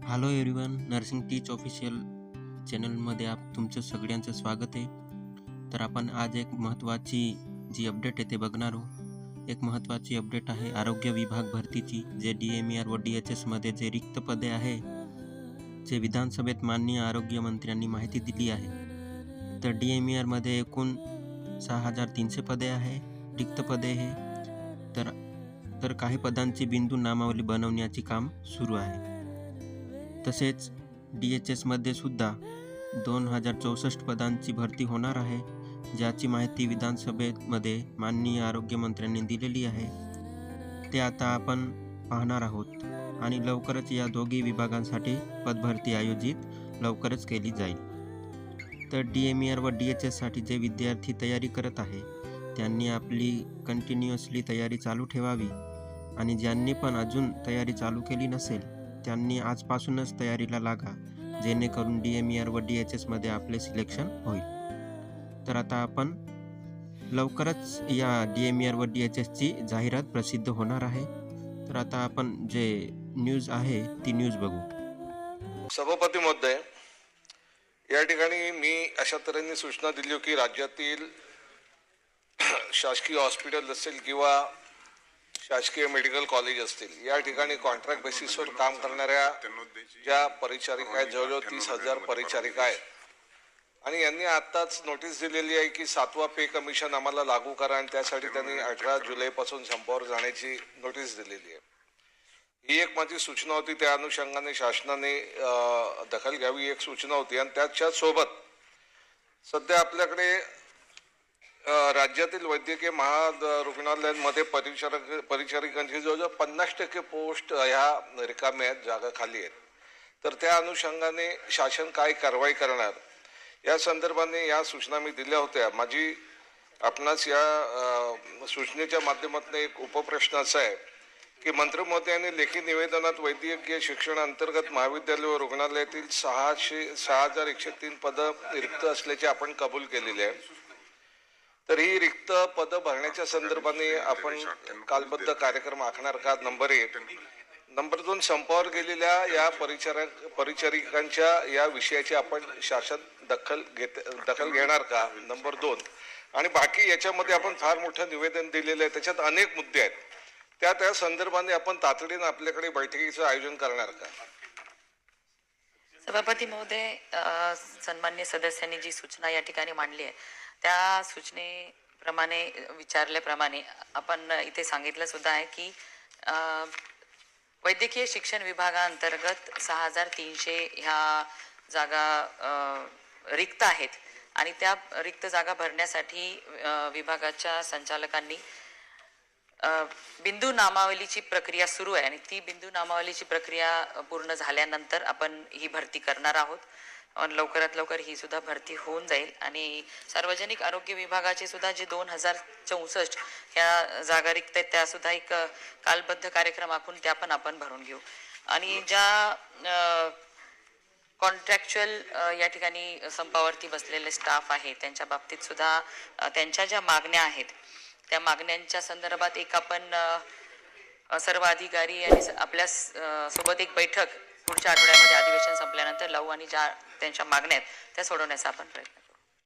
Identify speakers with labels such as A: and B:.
A: Hello everyone, nursing टीच official चॅनलमध्ये तुमचं सगळ्यांचं स्वागत आहे. तर आपण आज एक महत्त्वाची जी अपडेट आहे ते बघणार आहोत. एक महत्त्वाची अपडेट आहे आरोग्य विभाग भरतीची, जे DMER व DHSमध्ये जे रिक्त पदे आहे, जे विधानसभेत माननीय आरोग्यमंत्र्यांनी माहिती दिली आहे. तर DMERमध्ये एकूण 6,300 पदे आहे, रिक्त पदे हे. तर काही पदांची बिंदू नामावली बनवण्याचे काम सुरू आहे. तसेच DHSमध्ये सुद्धा 2064 पदांची भरती होणार आहे, ज्याची माहिती विधानसभेमध्ये माननीय आरोग्यमंत्र्यांनी दिलेली आहे. ते आता आपण पाहणार आहोत आणि लवकरच या दोघी विभागांसाठी पदभरती आयोजित लवकरच केली जाईल. तर DMER व DHSसाठी जे विद्यार्थी तयारी करत आहे, त्यांनी आपली कंटिन्युअसली तयारी चालू ठेवावी आणि ज्यांनी पण अजून तयारी चालू केली नसेल, त्यांनी आजपासूनच तयारीला लागा, जेणेकरून DMER व DHSमध्ये आपले सिलेक्शन होईल. तर आता आपण लवकरच या DMER व DHSची जाहिरात प्रसिद्ध होणार आहे. तर आता आपण जे न्यूज आहे ती न्यूज बघू.
B: सभापती महोदय, या ठिकाणी मी अशा तऱ्हेने सूचना दिली की राज्यातील शासकीय हॉस्पिटल असेल किंवा शासकीय मेडिकल कॉलेज असतील, या ठिकाणी कॉन्ट्रॅक्ट बेसिसवर काम करणाऱ्या ज्या परिचारिका आहेत, जवळजवळ 30,000 परिचारिका आहेत, आणि यांनी आताच नोटीस दिलेली आहे की 7वा पे कमिशन आम्हाला लागू करा, आणि त्यासाठी त्यांनी 18 जुलैपासून संपावर जाण्याची नोटीस दिलेली आहे. ही एक माझी सूचना होती. त्या अनुषंगाने शासनाने दखल घ्यावी एक सूचना होती. आणि त्याच्या सोबत सध्या आपल्याकडे राज्यातील वैद्यकीय महारुग्णालयांमध्ये परिचारिकांची जवळजवळ 50% पोस्ट ह्या रिकाम्या आहेत, जागा खाली आहेत. तर त्या अनुषंगाने शासन काय कारवाई करणार या संदर्भाने या सूचना मी दिल्या होत्या. माझी आपणास या सूचनेच्या माध्यमातून एक उपप्रश्न असा आहे की मंत्री महोदयांनी लेखी निवेदनात वैद्यकीय शिक्षण अंतर्गत महाविद्यालय व रुग्णालयातील 6,103 पदं रिक्त असल्याचे आपण कबूल केलेले आहे. तर ही रिक्त पदं भरण्याच्या संदर्भाने आपण कालबद्ध कार्यक्रम आखणार का? नंबर 1. नंबर 2, संपावर गेलेल्या या परिचारिकांच्या या विषयाची आपण शासन दखल घेणार का? नंबर 2. आणि बाकी याच्यामध्ये आपण फार मोठं निवेदन दिलेलं आहे, त्याच्यात अनेक मुद्दे आहेत. त्या संदर्भाने आपण तातडीने आपल्याकडे बैठकीचं आयोजन करणार का?
C: सभापती महोदय, सन्मान्य सदस्यांनी जी सूचना या ठिकाणी मांडली आहे, त्या सूचनेप्रमाणे विचारल्याप्रमाणे आपण इथे सांगितलं सुद्धा आहे की वैद्यकीय शिक्षण विभागाअंतर्गत 6,300 ह्या जागा रिक्त आहेत, आणि त्या रिक्त जागा भरण्यासाठी विभागाच्या संचालकांनी बिंदू नामावलीची प्रक्रिया सुरू आहे, आणि ती बिंदू नामावलीची प्रक्रिया पूर्ण झाल्यानंतर आपण ही भरती करणार आहोत. लवकरात लवकर ही सुद्धा भरती होऊन जाईल. आणि सार्वजनिक आरोग्य विभागाचे सुद्धा जे 2064 ह्या जागा रिक्त आहेत, त्या सुद्धा एक कालबद्ध कार्यक्रम आखून त्या पण आपण भरून घेऊ. आणि ज्या कॉन्ट्रॅक्च्युअल या ठिकाणी संपावरती बसलेले स्टाफ आहे, त्यांच्या बाबतीत सुद्धा त्यांच्या ज्या मागण्या आहेत, त्या मागण्यांच्या संदर्भात एक आपण सर्व अधिकारी आणि आपल्या सोबत एक बैठक पुढच्या आठवड्यामध्ये अधिवेशन संपल्यानंतर लावू, आणि ज्या त्यांच्या मागण्या आहेत त्या सोडवण्याचा आपण प्रयत्न